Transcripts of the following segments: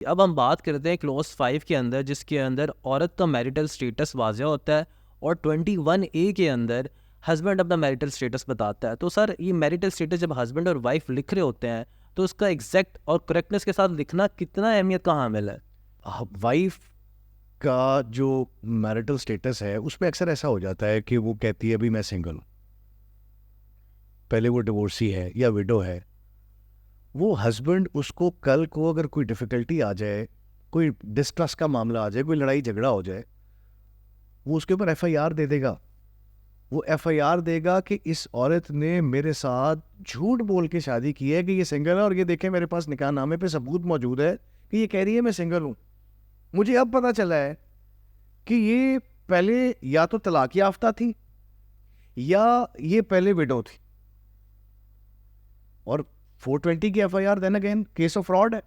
اب ہم بات کرتے ہیں کلوز 5 کے اندر، جس کے اندر عورت کا میریٹل سٹیٹس واضح ہوتا ہے اور 21A کے اندر ہسبینڈ اپنا میریٹل سٹیٹس بتاتا ہے. تو سر یہ میریٹل سٹیٹس جب ہسبینڈ اور وائف لکھ رہے ہوتے ہیں تو اس کا ایگزیکٹ اور کریکٹنس کے ساتھ لکھنا کتنا اہمیت کا حامل ہے؟ وائف کا جو میرٹل سٹیٹس ہے اس میں اکثر ایسا ہو جاتا ہے کہ وہ کہتی ہے ابھی میں سنگل ہوں، پہلے وہ ڈیورسی ہے یا وڈو ہے. وہ ہسبینڈ اس کو کل کو اگر کوئی ڈیفیکلٹی آ جائے، کوئی ڈسٹرس کا معاملہ آ جائے، کوئی لڑائی جھگڑا ہو جائے، وہ اس کے اوپر ایف آئی آر دے دے گا. وہ ایف آئی آر دے گا کہ اس عورت نے میرے ساتھ جھوٹ بول کے شادی کی ہے کہ یہ سنگل ہے، اور یہ دیکھیں میرے پاس نکاح نامے پہ ثبوت موجود ہے کہ یہ کہہ رہی ہے میں سنگل ہوں. مجھے اب پتا چلا ہے کہ یہ پہلے یا تو طلاق یافتہ تھی یا یہ پہلے وڈو تھی، اور 420 کی F I R then again case of fraud ہے.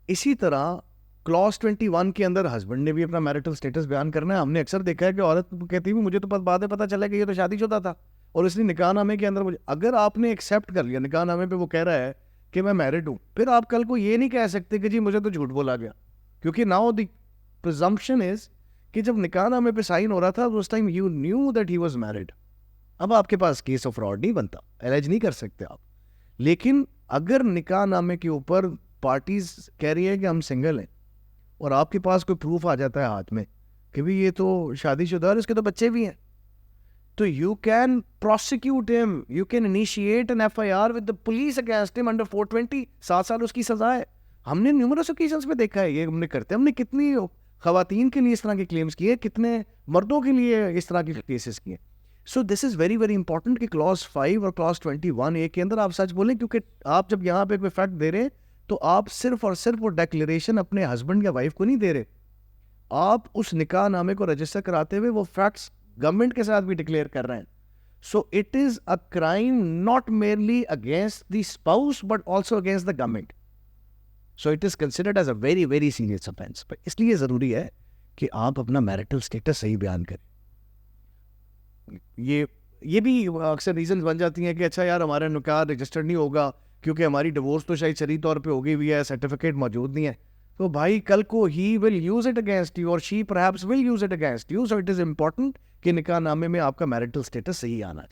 اسی طرح کلاس 21 کے اندر ہسبینڈ نے بھی اپنا میرٹل سٹیٹس بیان کرنا ہے. ہم نے اکثر دیکھا ہے کہ عورت کہتی ہے مجھے تو بعد میں پتا چلا کہ یہ تو شادی شدہ تھا، اور اس نے نکاح نامے کے اندر اگر آپ نے ایکسیپٹ کر لیا نکاح نامے پہ وہ کہہ رہا ہے کہ میں میرڈ ہوں، پھر آپ کل کو یہ نہیں کہہ سکتے کہ جی مجھے تو جھوٹ بولا گیا، کیونکہ ناؤ دی پرزمپشن از کہ جب نکاح نامے پہ سائن ہو رہا تھا اس time you knew that he was married. اب آپ کے پاس کیس آف فراڈ نہیں بنتا، الج نہیں کر سکتے آپ. لیکن اگر نکاح نامے کے اوپر پارٹیز کہہ رہی ہے کہ ہم سنگل ہیں اور آپ کے پاس کوئی پروف آ جاتا ہے ہاتھ میں کہ بھی یہ تو شادی شدہ ہے اور اس کے تو بچے بھی ہیں، تو you can prosecute him, you can initiate an F I R with the police against him under 420. 7 سال اس کی سزا ہے. ہم نے نیومرس اوکیزنس پہ دیکھا ہے یہ ہم نے کرتے. ہم نے کتنی خواتین کے لیے اس طرح کے کلیمز کیے، کتنے مردوں کے لیے اس طرح کے کیسز کیے. سو دس از ویری ویری امپورٹنٹ کہ کلاس 5 اور کلاس 21A کے اندر آپ سچ بولیں، کیونکہ آپ جب یہاں پہ کوئی فیکٹ دے رہے تو آپ صرف اور صرف وہ ڈیکلیریشن اپنے ہسبینڈ یا وائف کو نہیں دے رہے، آپ اس نکاح نامے کو رجسٹر کراتے ہوئے وہ فیکٹس گورنمنٹ کے ساتھ بھی ڈکلیئر کر رہے ہیں. سو it is a crime not merely against the spouse but also against the government. So it is considered as a very very serious offense. اس لیے ضروری ہے کہ آپ اپنا میرٹل سٹیٹس صحیح بیان کریں. یہ بھی اکثر ریزنز بن جاتی ہیں کہ اچھا یار ہمارا نکاح رجسٹرڈ نہیں ہوگا کیونکہ ہماری ڈیورس تو شاید شرعی طور پہ ہو گئی ہوئی ہے، سرٹیفکیٹ موجود نہیں ہے. تو بھائی کل کو he will use it against you اور she perhaps will use it against you. So it is important کہ نکاح نامے میں آپ کا میرٹل سٹیٹس صحیح آنا چاہیے.